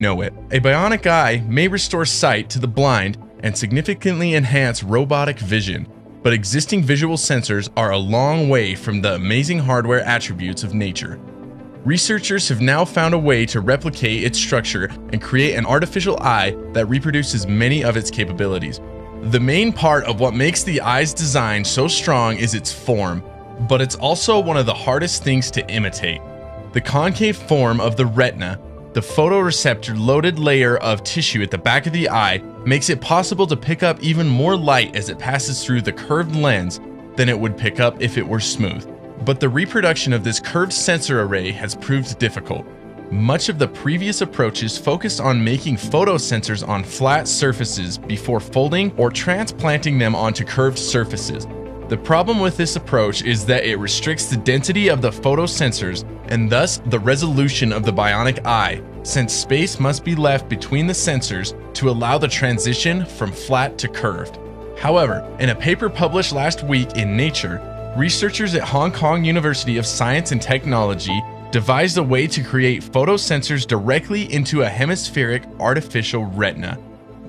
know it. A bionic eye may restore sight to the blind and significantly enhance robotic vision, but existing visual sensors are a long way from the amazing hardware attributes of nature. Researchers have now found a way to replicate its structure and create an artificial eye that reproduces many of its capabilities. The main part of what makes the eye's design so strong is its form, but it's also one of the hardest things to imitate. The concave form of the retina, the photoreceptor-loaded layer of tissue at the back of the eye, makes it possible to pick up even more light as it passes through the curved lens than it would pick up if it were smooth. But the reproduction of this curved sensor array has proved difficult. Much of the previous approaches focused on making photosensors on flat surfaces before folding or transplanting them onto curved surfaces. The problem with this approach is that it restricts the density of the photosensors and thus the resolution of the bionic eye, since space must be left between the sensors to allow the transition from flat to curved. However, in a paper published last week in Nature, researchers at Hong Kong University of Science and Technology devised a way to create photosensors directly into a hemispheric artificial retina.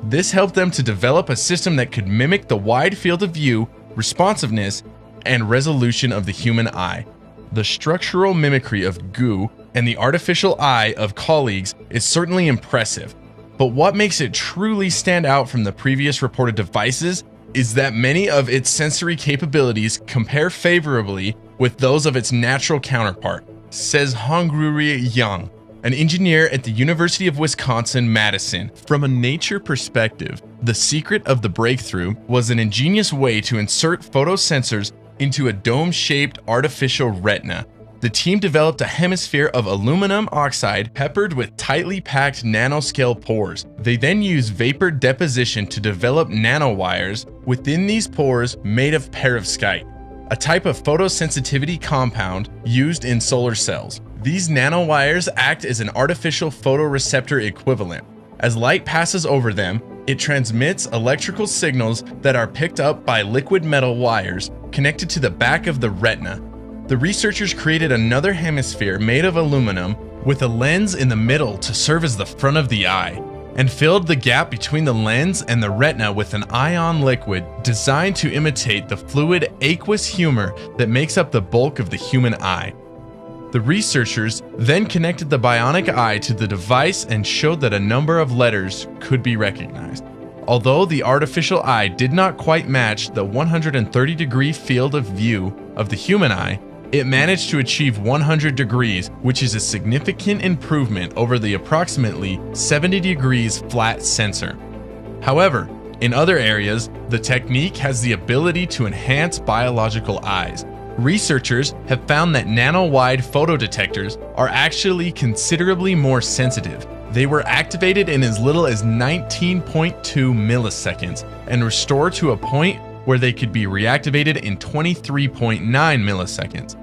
This helped them to develop a system that could mimic the wide field of view, responsiveness, and resolution of the human eye. The structural mimicry of goo and the artificial eye of colleagues is certainly impressive, but what makes it truly stand out from the previous reported devices is that many of its sensory capabilities compare favorably with those of its natural counterpart, says Hongru Yang, an engineer at the University of Wisconsin-Madison. From a nature perspective, the secret of the breakthrough was an ingenious way to insert photosensors into a dome-shaped artificial retina. The team developed a hemisphere of aluminum oxide peppered with tightly packed nanoscale pores. They then used vapor deposition to develop nanowires within these pores made of perovskite, a type of photosensitivity compound used in solar cells. These nanowires act as an artificial photoreceptor equivalent. As light passes over them, it transmits electrical signals that are picked up by liquid metal wires connected to the back of the retina. The researchers created another hemisphere made of aluminum with a lens in the middle to serve as the front of the eye, and filled the gap between the lens and the retina with an ion liquid designed to imitate the fluid aqueous humor that makes up the bulk of the human eye. The researchers then connected the bionic eye to the device and showed that a number of letters could be recognized. Although the artificial eye did not quite match the 130-degree field of view of the human eye, it managed to achieve 100 degrees, which is a significant improvement over the approximately 70 degrees flat sensor. However, in other areas, the technique has the ability to enhance biological eyes. Researchers have found that nano-wide photodetectors are actually considerably more sensitive. They were activated in as little as 19.2 milliseconds and restored to a point where they could be reactivated in 23.9 milliseconds.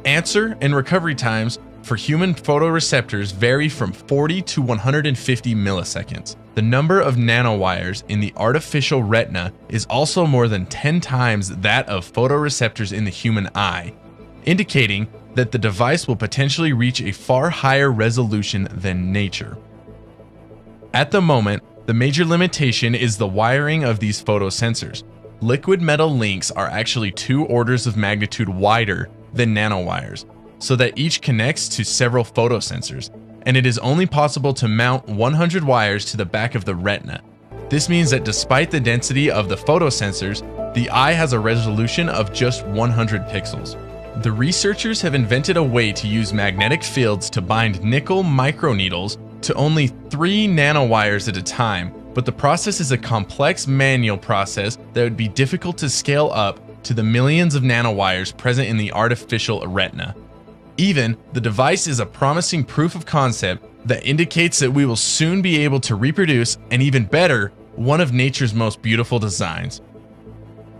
Answer and recovery times for human photoreceptors vary from 40 to 150 milliseconds. The number of nanowires in the artificial retina is also more than 10 times that of photoreceptors in the human eye, indicating that the device will potentially reach a far higher resolution than nature. At the moment, the major limitation is the wiring of these photosensors. Liquid metal links are actually 2 orders of magnitude wider than nanowires, so that each connects to several photosensors, and it is only possible to mount 100 wires to the back of the retina. This means that despite the density of the photosensors, the eye has a resolution of just 100 pixels. The researchers have invented a way to use magnetic fields to bind nickel microneedles to only 3 nanowires at a time, but the process is a complex manual process that would be difficult to scale up to the millions of nanowires present in the artificial retina. Even, the device is a promising proof of concept that indicates that we will soon be able to reproduce, and even better, one of nature's most beautiful designs.